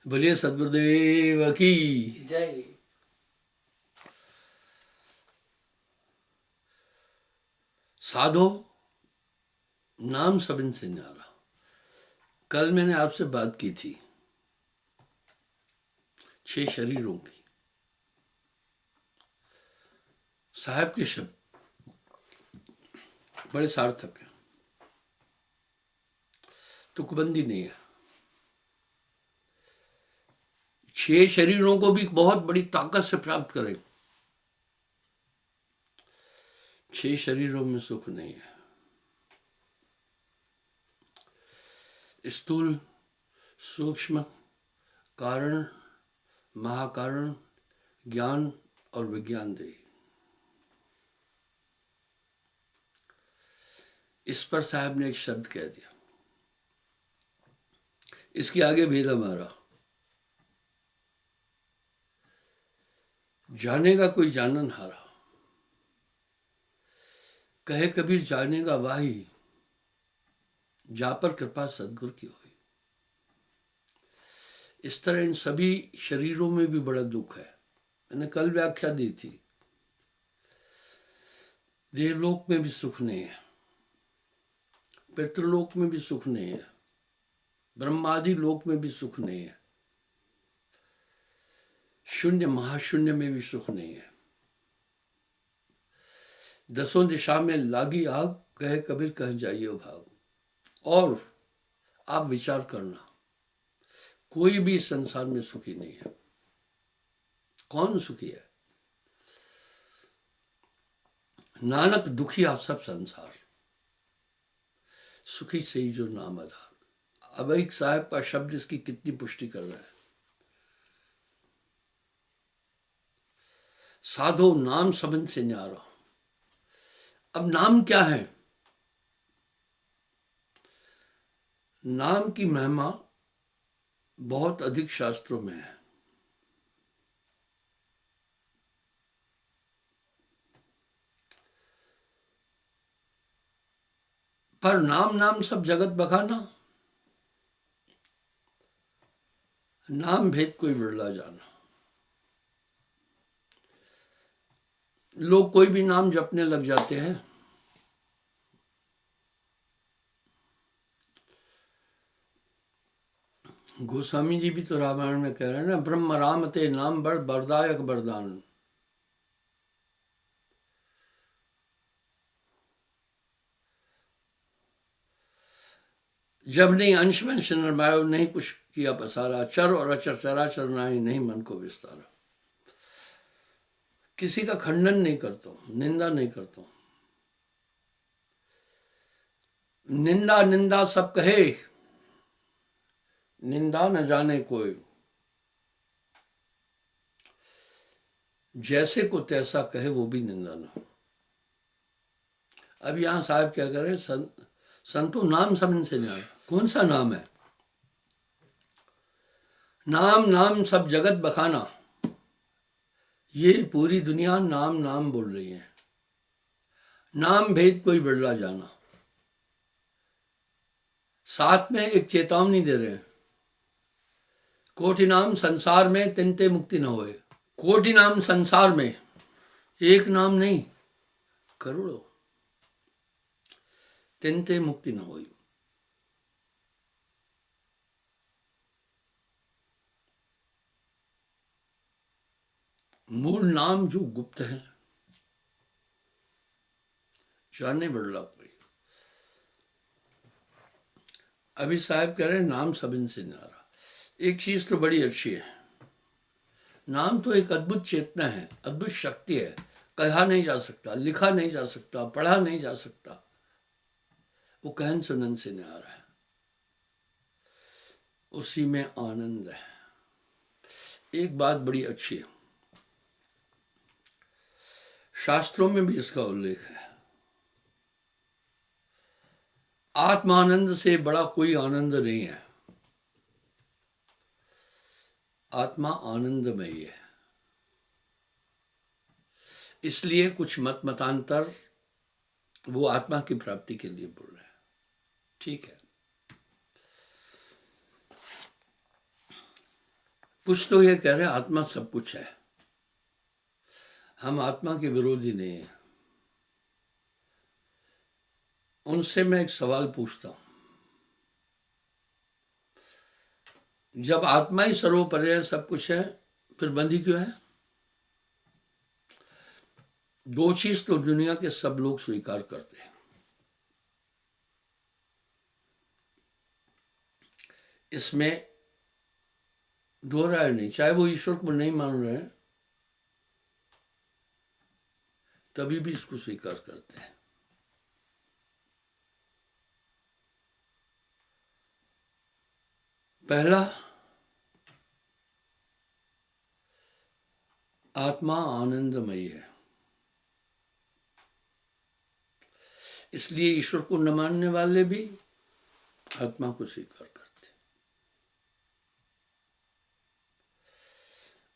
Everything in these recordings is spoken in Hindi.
बोलिए सदगुरुदेव की जय। साधो नाम सब इनसे न्यारा। कल मैंने आपसे बात की थी 6 शरीरों की। साहब के शब्द बड़े सार्थक हैं, तुकबंदी नहीं है। 6 शरीरों को भी बहुत बड़ी ताकत से प्राप्त करें। 6 शरीरों में सुख नहीं है। स्थूल, सूक्ष्म, कारण, महाकारण, ज्ञान और विज्ञान देही। इस पर साहब ने एक शब्द कह दिया, इसके आगे भेद हमारा। जानेगा कोई जानन हारा, कहे कबीर जानेगा वाही, जा पर कृपा सदगुरु की हुई। इस तरह इन सभी शरीरों में भी बड़ा दुख है। मैंने कल व्याख्या दी थी, देवलोक में भी सुख नहीं है, पितृलोक में भी सुख नहीं है, ब्रह्मादि लोक में भी सुख नहीं है, शून्य महाशून्य में भी सुख नहीं है। दसों दिशा में लागी आग, कहे कबीर कह जाइए भाग। और आप विचार करना, कोई भी संसार में सुखी नहीं है। कौन सुखी है? नानक दुखी आप सब संसार, सुखी से ही जो नाम आधार। अब एक साहब का शब्द इसकी कितनी पुष्टि कर रहा है। साधो नाम सबन से न्यारा। अब नाम क्या है? नाम की महिमा बहुत अधिक शास्त्रों में है। पर नाम नाम सब जगत बखाना, नाम भेद कोई बिरला जाना। लोग कोई भी नाम जपने लग जाते हैं। गोस्वामी जी भी तो रामायण में कह रहे हैं ना, ब्रह्म राम ते नाम बड़ बरदायक बरदान। जब नहीं अंश में नरमायो, नहीं कुछ किया पसारा, चर और अचर चराचर नाही, नहीं मन को विस्तारा। किसी का खंडन नहीं करता हूं, निंदा नहीं करता हूं। निंदा निंदा सब कहे, निंदा न जाने कोई, जैसे को तैसा कहे वो भी निंदा ना। अब यहां साहब क्या करें, संतो नाम सब इनसे न्याय। कौन सा नाम है? नाम नाम सब जगत बखाना। ये पूरी दुनिया नाम नाम बोल रही है। नाम भेद कोई बिरला जाना। साथ में एक चेतावनी दे रहे हैं, कोटि नाम संसार में तिनते मुक्ति न होए। कोटि नाम संसार में, एक नाम नहीं, करोड़ों, तिनते मुक्ति न होई। मूल नाम जो गुप्त है, जाने बिरला कोई। अभी साहब कह रहे हैं नाम सब इनसे न्यारा। एक चीज तो बड़ी अच्छी है, नाम तो एक अद्भुत चेतना है, अद्भुत शक्ति है। कहा नहीं जा सकता, लिखा नहीं जा सकता, पढ़ा नहीं जा सकता। वो कहन सुनन से न्यारा है, उसी में आनंद है। एक बात बड़ी अच्छी है, शास्त्रों में भी इसका उल्लेख है, आत्मानंद से बड़ा कोई आनंद नहीं है। आत्मा आनंदमयी है। इसलिए कुछ मत मतांतर वो आत्मा की प्राप्ति के लिए बोल रहे हैं। ठीक है। कुछ तो ये कह रहे हैं आत्मा सब कुछ है, हम आत्मा के विरोधी नहीं है। उनसे मैं एक सवाल पूछता हूं, जब आत्मा ही सर्वोपरि है, सब कुछ है, फिर बंदी क्यों है? दो चीज तो दुनिया के सब लोग स्वीकार करते हैं, इसमें दो राय नहीं। चाहे वो ईश्वर को नहीं मान रहे हैं तभी भी इसको स्वीकार करते हैं। पहला, आत्मा आनंदमयी है, इसलिए ईश्वर को न मानने वाले भी आत्मा को स्वीकार करते हैं।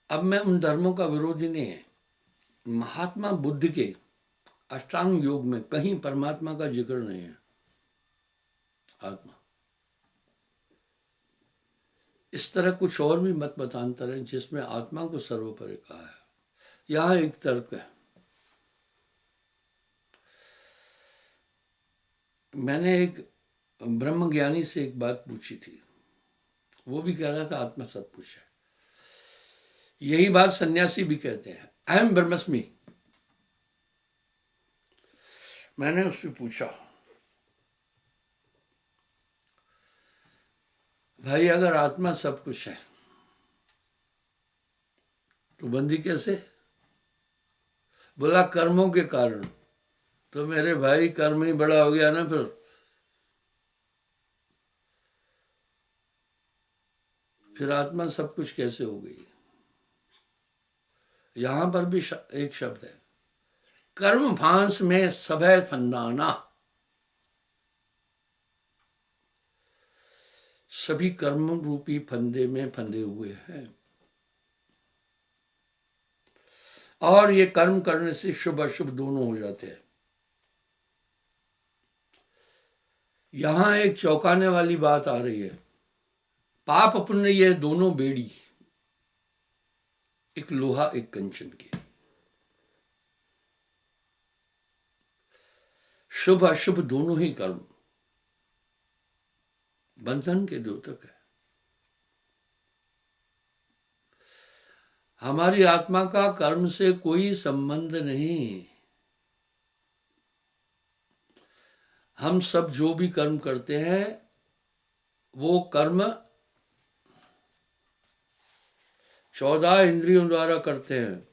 अब मैं उन धर्मों का विरोधी नहीं है। महात्मा बुद्ध के अष्टांग योग में कहीं परमात्मा का जिक्र नहीं है। आत्मा, इस तरह कुछ और भी मत मतांतर है जिसमें आत्मा को सर्वोपरि कहा है। यहां एक तर्क है। मैंने एक ब्रह्मज्ञानी से एक बात पूछी थी, वो भी कह रहा था आत्मा सब कुछ है। यही बात सन्यासी भी कहते हैं, अहम ब्रह्मस्मि। मैंने उससे पूछा, भाई अगर आत्मा सब कुछ है तो बंदी कैसे? बोला कर्मों के कारण। तो मेरे भाई कर्म ही बड़ा हो गया ना, फिर आत्मा सब कुछ कैसे हो गई? यहां पर भी एक शब्द है, कर्म फांस में सभय फंदाना। सभी कर्म रूपी फंदे में फंदे हुए हैं, और ये कर्म करने से शुभ अशुभ दोनों हो जाते हैं। यहां एक चौंकाने वाली बात आ रही है। पाप पुण्य ये दोनों बेड़ी, एक लोहा एक कंचन की, शुभ अशुभ दोनों ही कर्म बंधन के द्योतक है। हमारी आत्मा का कर्म से कोई संबंध नहीं। हम सब जो भी कर्म करते हैं वो कर्म 14 इंद्रियों द्वारा करते हैं।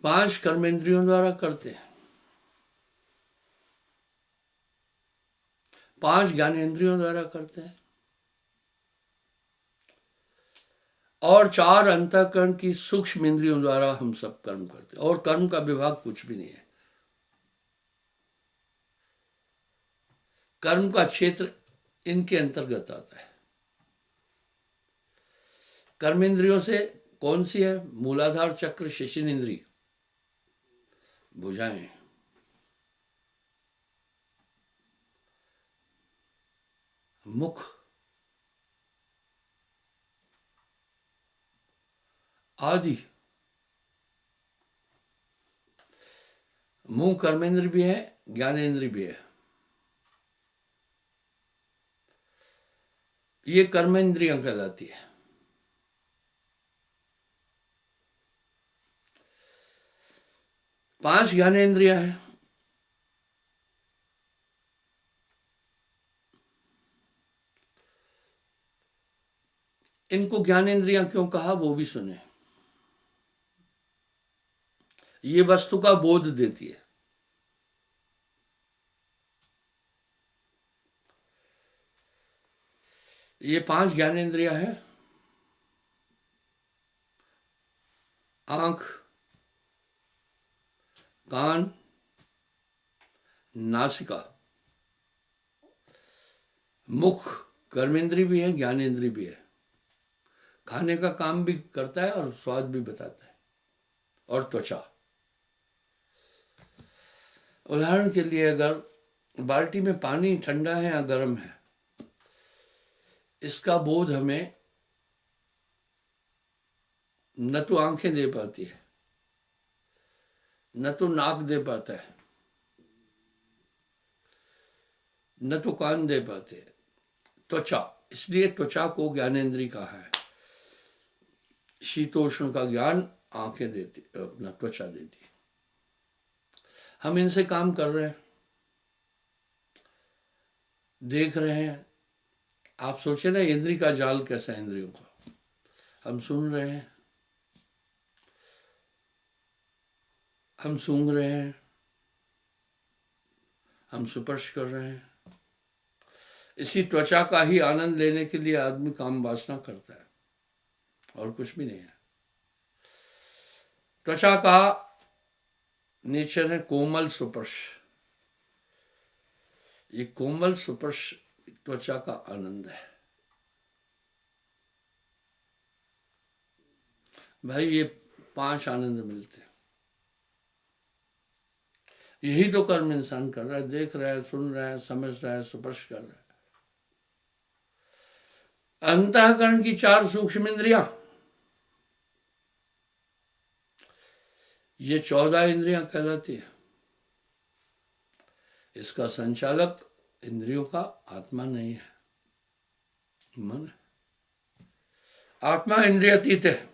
5 कर्म इंद्रियों द्वारा करते हैं, 5 ज्ञानेंद्रियों द्वारा करते हैं, और 4 अंतःकरण की सूक्ष्म इंद्रियों द्वारा हम सब कर्म करते हैं। और कर्म का विभाग कुछ भी नहीं है। कर्म का क्षेत्र इनके अंतर्गत आता है। कर्म इंद्रियों से कौन सी है? मूलाधार चक्र, शिशिन इंद्री, भुजाएं, मुख, आदि। मुंह कर्मेंद्र भी है, ज्ञानेंद्र भी है। ये कर्मेंद्रियां कहलाती है। पांच ज्ञानेंद्रियां हैं। इनको ज्ञानेंद्रियां क्यों कहा वो भी सुने। ये वस्तु का बोध देती है। ये 5 ज्ञानेंद्रियां हैं। आंख, कान, नासिका, मुख कर्मेंद्री भी है, ज्ञानेंद्री भी है। खाने का काम भी करता है और स्वाद भी बताता है। और त्वचा। उदाहरण के लिए अगर बाल्टी में पानी ठंडा है या गर्म है इसका बोध हमें न तो आंखें दे पाती है, न तो नाक दे पाता है, न तो कान दे पाते हैं। त्वचा, इसलिए त्वचा को ज्ञानेंद्री कहा है। शीतोष्ण का ज्ञान आंखें देती, अपना त्वचा देती। हम इनसे काम कर रहे हैं, देख रहे हैं। आप सोचे ना इंद्री का जाल कैसा है इंद्रियों का। हम सुन रहे हैं, हम सूंघ रहे हैं, हम स्पर्श कर रहे हैं। इसी त्वचा का ही आनंद लेने के लिए आदमी काम वासना करता है, और कुछ भी नहीं है। त्वचा का नेचर है कोमल स्पर्श। ये कोमल स्पर्श त्वचा का आनंद है। भाई ये 5 आनंद मिलते हैं। यही तो कर्म इंसान कर रहा है, देख रहा है, सुन रहा है, समझ रहा है, स्पर्श कर रहा है। अंतःकरण की 4 सूक्ष्म इंद्रियां, ये 14 इंद्रियां कहलाती है। इसका संचालक इंद्रियों का आत्मा नहीं है, मन है। आत्मा इंद्रियातीत है।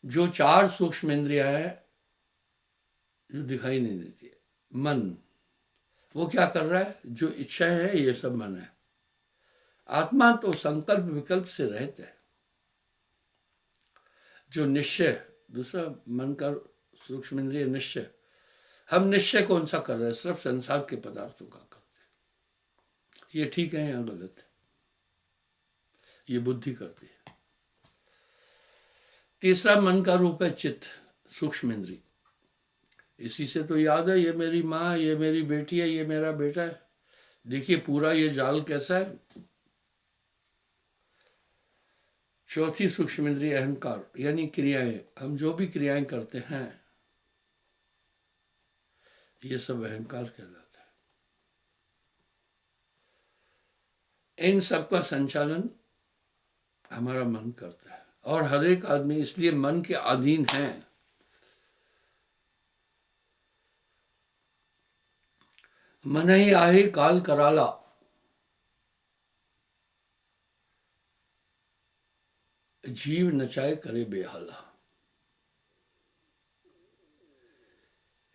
जो 4 सूक्ष्म इंद्रियां है जो दिखाई नहीं देती है, मन, वो क्या कर रहा है? जो इच्छा है ये सब मन है। आत्मा तो संकल्प विकल्प से रहित है। जो निश्चय, दूसरा मन का सूक्ष्म इंद्रिय निश्चय। हम निश्चय कौन सा कर रहे हैं? सिर्फ संसार के पदार्थों का करते हैं। ये ठीक है या गलत है? ये बुद्धि करती है। तीसरा मन का रूप है चित्त, सूक्ष्म इंद्रिय। इसी से तो याद है, ये मेरी माँ, ये मेरी बेटी है, ये मेरा बेटा है। देखिए पूरा ये जाल कैसा है। चौथी सूक्ष्म इंद्रिय अहंकार, यानी क्रियाएं। हम जो भी क्रियाएं करते हैं ये सब अहंकार कहलाता है। इन सब का संचालन हमारा मन करता है, और हर एक आदमी इसलिए मन के अधीन है। मन ही आहे काल कराला, जीव नचाए करे बेहाला।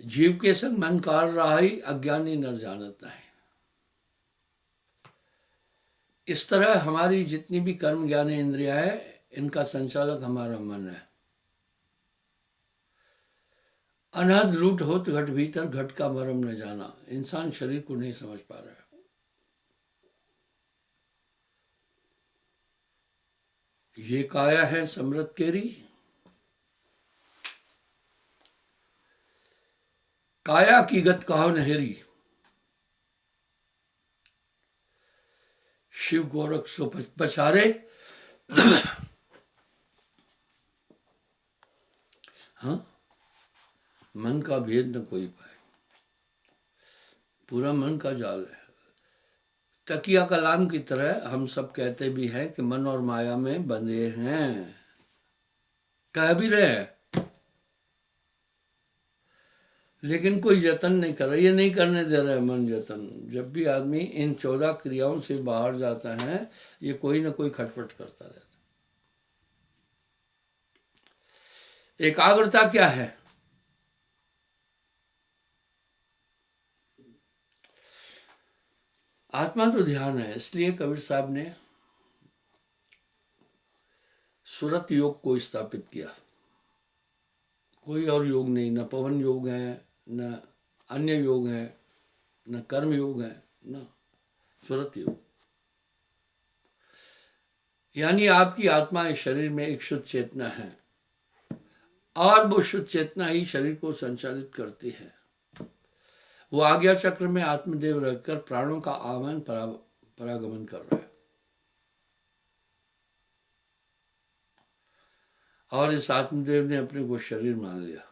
जीव के संग मन कार रहा ही, अज्ञानी नर जानत नहीं। इस तरह हमारी जितनी भी कर्म ज्ञान इंद्रियां है, इनका संचालक हमारा मन है। अनहद लूट होत घट भीतर, घट का मरम न जाना। इंसान शरीर को नहीं समझ पा रहा है। ये काया है समृत केरी, काया की गत कहो नहेरी। शिव गोरख सो पछारे, हाँ, मन का भेद न कोई पाए। पूरा मन का जाल है। तकिया कलाम की तरह हम सब कहते भी हैं कि मन और माया में बंधे हैं, कह भी रहे हैं, लेकिन कोई जतन नहीं कर रहा। ये नहीं करने दे रहा है मन जतन। जब भी आदमी इन 14 क्रियाओं से बाहर जाता है, ये कोई ना कोई खटपट करता रहता है। एकाग्रता क्या है? आत्मा तो ध्यान है। इसलिए कबीर साहब ने सुरत योग को स्थापित किया। कोई और योग नहीं, न पवन योग है, न अन्य योग है, न कर्म योग है, न सुरत योग। यानी आपकी आत्मा इस शरीर में एक शुद्ध चेतना है, और वो शुद्ध चेतना ही शरीर को संचालित करती है। वो आज्ञा चक्र में आत्मदेव रहकर प्राणों का आगमन परागमन कर रहा है। और इस आत्मदेव ने अपने को शरीर मान लिया।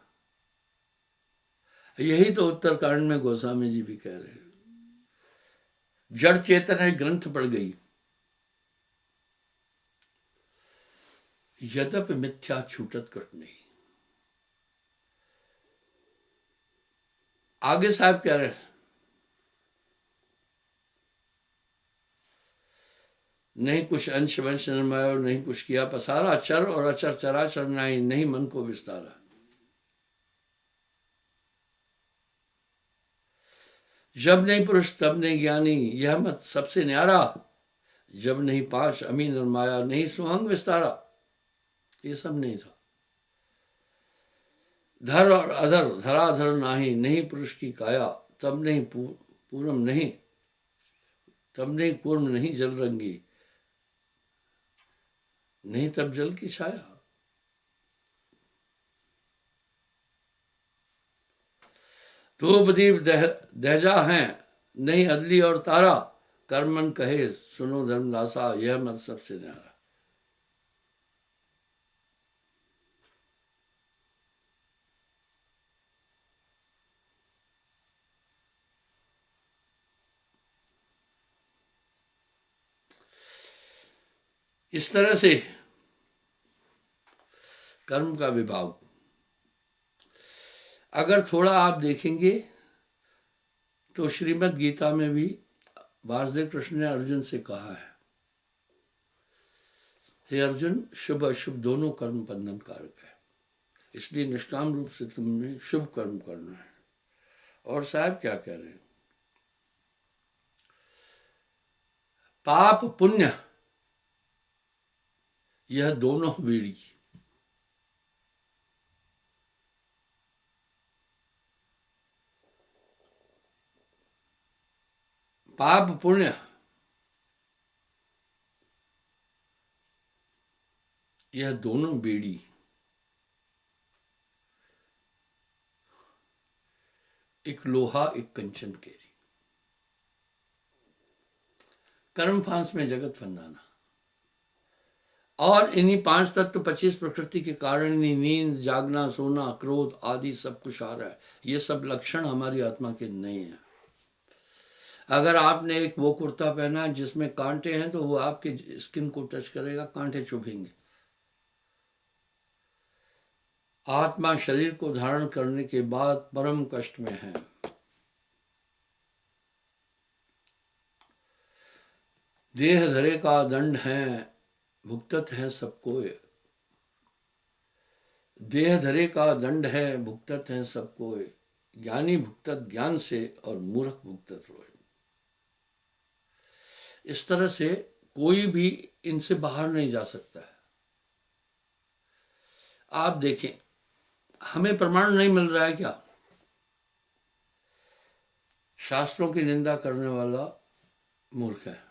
यही तो उत्तरकांड में गोस्वामी जी भी कह रहे हैं। जड़ चेतन है ग्रंथ पड़ गई, यद्यप मिथ्या छूटत कट नहीं। आगे साहब कह रहे हैं, नहीं कुछ अंश वंश निर्मायो, नहीं कुछ किया पसारा, चर और अचर चराचर नहीं, नहीं मन को विस्तारा। जब नहीं पुरुष तब नहीं ज्ञानी, यह मत सबसे न्यारा, जब नहीं पांच अमी निर्माया, नहीं सुहंग विस्तारा। ये सब नहीं था। धर और अधर धराधर नाही, नहीं पुरुष की काया, तब नहीं पूरम नहीं, तब नहीं कूर्म नहीं जल रंगी, नहीं तब जल की छाया। धूप दीप दहजा हैं, नहीं अदली और तारा, कर्मन कहे सुनो धर्मदासा, यह मत सबसे न्यारा। इस तरह से कर्म का विभाग अगर थोड़ा आप देखेंगे तो श्रीमद् गीता में भी वासुदेव कृष्ण ने अर्जुन से कहा है, हे अर्जुन, शुभ अशुभ दोनों कर्म बंधन कारक है, इसलिए निष्काम रूप से तुमने शुभ कर्म करना है। और साहब क्या कह रहे हैं, पाप पुण्य यह दोनों बीड़ी, पाप पुण्य यह दोनों बीड़ी एक लोहा एक कंचन केरी। कर्म फांस में जगत फंदाना, और इन्हीं पांच तत्व 25 प्रकृति के कारण ही नींद, जागना, सोना, क्रोध आदि सब कुछ आ रहा है। ये सब लक्षण हमारी आत्मा के नहीं है। अगर आपने एक वो कुर्ता पहना जिसमें कांटे हैं तो वो आपके स्किन को टच करेगा, कांटे चुभेंगे। आत्मा शरीर को धारण करने के बाद परम कष्ट में है। देह धरे का दंड है, भुगतत है सबको, देह धरे का दंड है, भुगतत है सबको, ज्ञानी भुगतत ज्ञान से और मूर्ख भुगतत रोए। इस तरह से कोई भी इनसे बाहर नहीं जा सकता है। आप देखें, हमें प्रमाण नहीं मिल रहा है क्या? शास्त्रों की निंदा करने वाला मूर्ख है।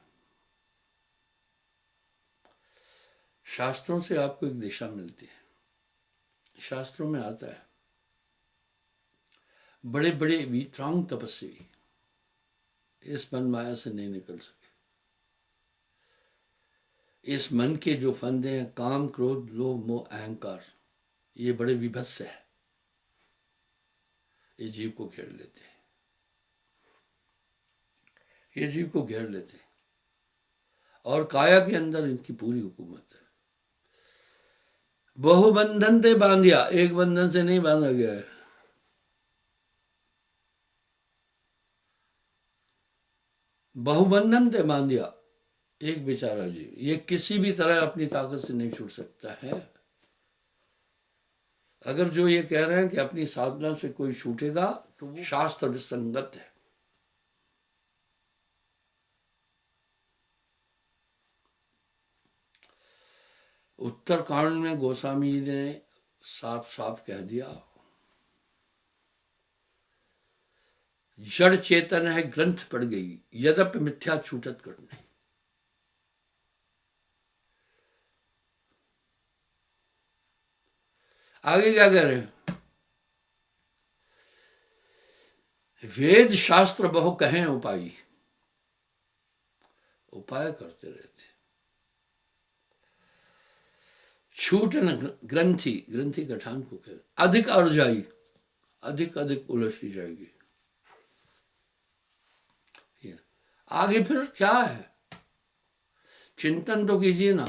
शास्त्रों से आपको एक दिशा मिलती है। शास्त्रों में आता है, बड़े बड़े वीतरांग तपस्वी इस मन माया से नहीं निकल सके। इस मन के जो फंदे हैं, काम, क्रोध, लोभ, मोह, अहंकार, ये बड़े विभत्स है। ये जीव को घेर लेते हैं, ये जीव को घेर लेते हैं, और काया के अंदर इनकी पूरी हुकूमत है। बहुबंधन से बांधिया, एक बंधन से नहीं बांधा गया है। बहुबंधन से बांधिया, एक बेचारा जीव, ये किसी भी तरह अपनी ताकत से नहीं छूट सकता है। अगर जो ये कह रहे हैं कि अपनी साधना से कोई छूटेगा तो वो शास्त्र विसंगत है। उत्तरकांड में गोस्वामी जी ने साफ साफ कह दिया, जड़ चेतन है ग्रंथ पड़ गई, यद्यप मिथ्या छूटत कट नहीं। आगे क्या कह रहे हैं, वेद शास्त्र बहु कहें उपाय, उपाय करते रहते, छूट न ग्रंथि, ग्रंथि गठान को कह, अधिक अर्जाई, अधिक अधिक उलझती जाएगी। आगे फिर क्या है? चिंतन तो कीजिए ना।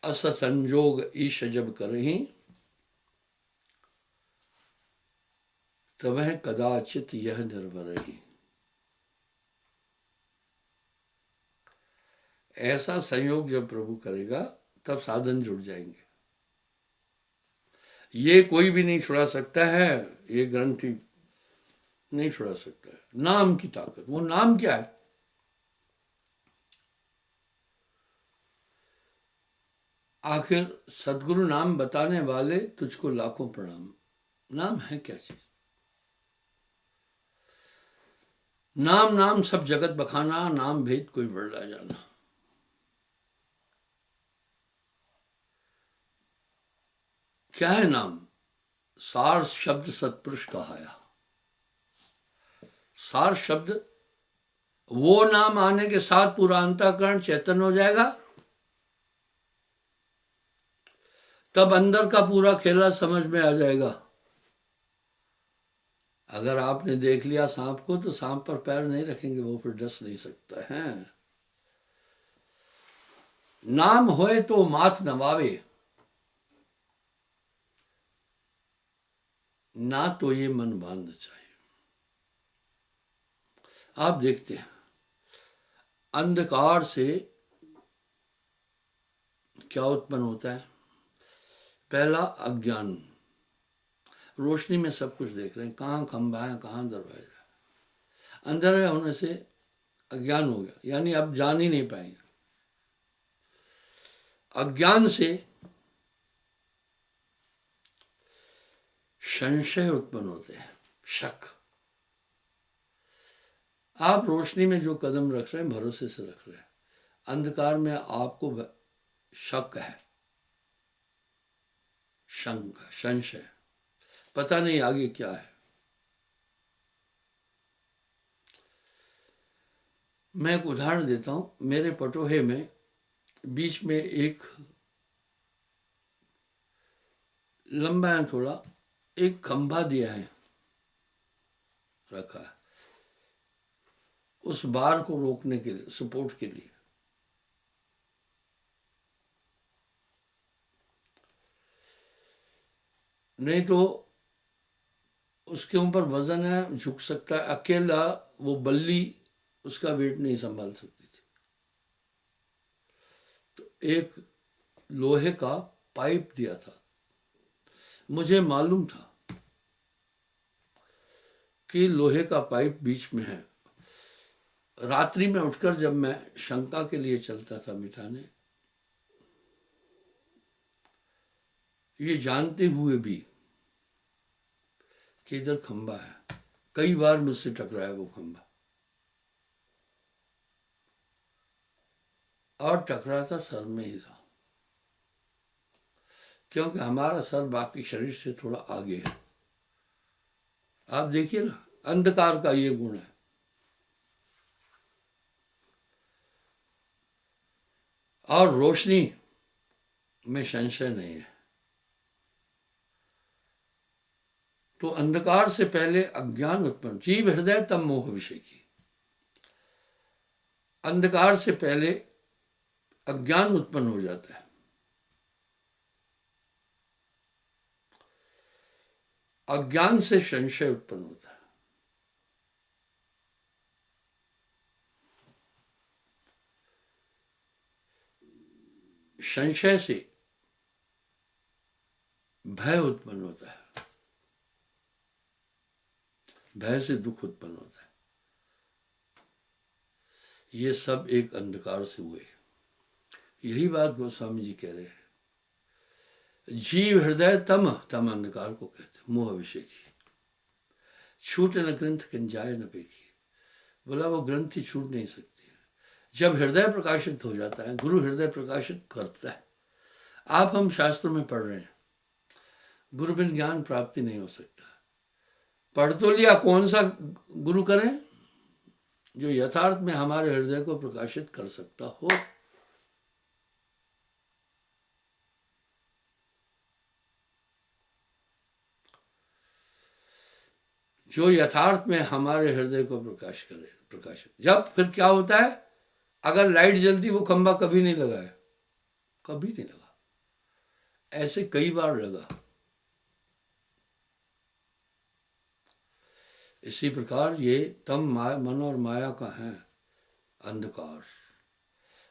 अस संजोग ईश जब करहीं, तब कदाचित यह निर्भरही। ऐसा संयोग जब प्रभु करेगा तब साधन जुड़ जाएंगे। ये कोई भी नहीं छुड़ा सकता है, ये ग्रंथि नहीं छुड़ा सकता है। नाम की ताकत। वो नाम क्या है? आखिर सदगुरु नाम बताने वाले तुझको लाखों प्रणाम। नाम है क्या चीज? नाम नाम सब जगत बखाना, नाम भेद कोई बदला जाना। क्या है नाम? सार शब्द सतपुरुष कहाया। सार शब्द, वो नाम आने के साथ पूरा अंतःकरण चैतन्य हो जाएगा, तब अंदर का पूरा खेला समझ में आ जाएगा। अगर आपने देख लिया सांप को तो सांप पर पैर नहीं रखेंगे, वो फिर डस नहीं सकता है। नाम होए तो माथ नवावे, ना तो ये मन बांध चाहिए। आप देखते हैं अंधकार से क्या उत्पन्न होता है? पहला अज्ञान। रोशनी में सब कुछ देख रहे हैं, कहाँ खंभा है, कहाँ दरवाजा है। अंधेरे होने से अज्ञान हो गया, यानी अब जान ही नहीं पाएंगे। अज्ञान से संशय उत्पन्न होते हैं, शक। आप रोशनी में जो कदम रख रहे हैं भरोसे से रख रहे हैं, अंधकार में आपको शक है, शंका, संशय, पता नहीं आगे क्या है। मैं एक उदाहरण देता हूं। मेरे पटोहे में बीच में एक लंबा है थोड़ा, एक खंभा दिया है, रखा है उस बार को रोकने के लिए, सपोर्ट के लिए। नहीं तो उसके ऊपर वजन है, झुक सकता है। अकेला वो बल्ली उसका वेट नहीं संभाल सकती थी। तो एक लोहे का पाइप दिया था। मुझे मालूम था कि लोहे का पाइप बीच में है। रात्रि में उठकर जब मैं शंका के लिए चलता था मिटाने, ये जानते हुए भी कि इधर खंबा है, कई बार मुझसे टकराया वो खंबा, और टकराता सर में ही था, क्योंकि हमारा सर बाकी शरीर से थोड़ा आगे है। आप देखिए ना, अंधकार का ये गुण है। और रोशनी में संशय नहीं है। तो अंधकार से पहले अज्ञान उत्पन्न, जीव हृदय तब मोह विषय की। अंधकार से पहले अज्ञान उत्पन्न हो जाता है। अज्ञान से संशय उत्पन्न होता है। संशय से भय उत्पन्न होता है, भय से दुख उत्पन्न होता है। ये सब एक अंधकार से हुए। यही बात गोस्वामी जी कह रहे हैं। जीव हृदय तम, तम अंधकार को कहते हैं, मोह विषय की। छूट न ग्रंथ किंजाय न पेखी। बोला वो ग्रंथि छूट नहीं सकती है। जब हृदय प्रकाशित हो जाता है, गुरु हृदय प्रकाशित करता है। आप हम शास्त्रों में पढ़ रहे हैं, गुरु बिन ज्ञान प्राप्ति नहीं हो सकता। पढ़ तो लिया, कौन सा गुरु करें? जो यथार्थ में हमारे हृदय को प्रकाशित कर सकता हो। जो यथार्थ में हमारे हृदय को प्रकाश करे, प्रकाशित। जब फिर क्या होता है, अगर लाइट जलती वो खंबा कभी नहीं लगा है, कभी नहीं लगा, ऐसे कई बार लगा। इसी प्रकार ये तम माया, मन और माया का है अंधकार।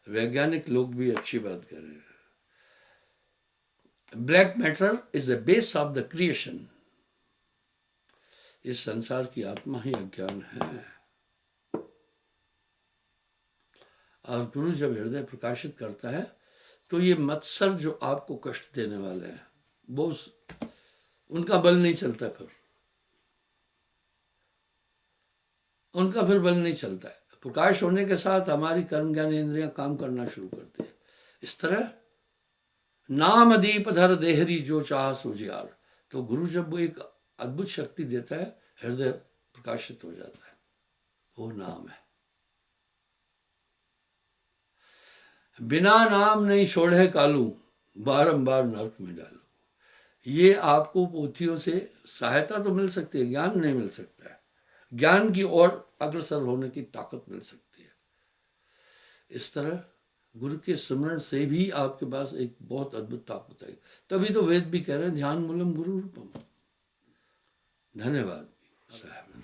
वैज्ञानिक लोग भी अच्छी बात कर रहे हैं। Black matter is the base of the creation. इस संसार की आत्मा ही अज्ञान है। और गुरु जब हृदय प्रकाशित करता है तो ये मत्सर जो आपको कष्ट देने वाले हैं वो उनका बल नहीं चलता, फिर उनका फिर बल नहीं चलता है। प्रकाश होने के साथ हमारी कर्म ज्ञान इंद्रियां काम करना शुरू करती है। इस तरह नाम दीप धर देहरी जो चाह सुजियार। तो गुरु जब वो एक अद्भुत शक्ति देता है, हृदय प्रकाशित हो जाता है, वो नाम है। बिना नाम नहीं छोड़े कालू, बारंबार नरक में डालू। ये आपको पोथियों से सहायता तो मिल सकती है, ज्ञान नहीं मिल सकता है। ज्ञान की ओर अग्रसर होने की ताकत मिल सकती है। इस तरह गुरु के स्मरण से भी आपके पास एक बहुत अद्भुत ताकत है। तभी तो वेद भी कह रहे हैं ध्यान मूलम गुरु रूपम। धन्यवाद साहब।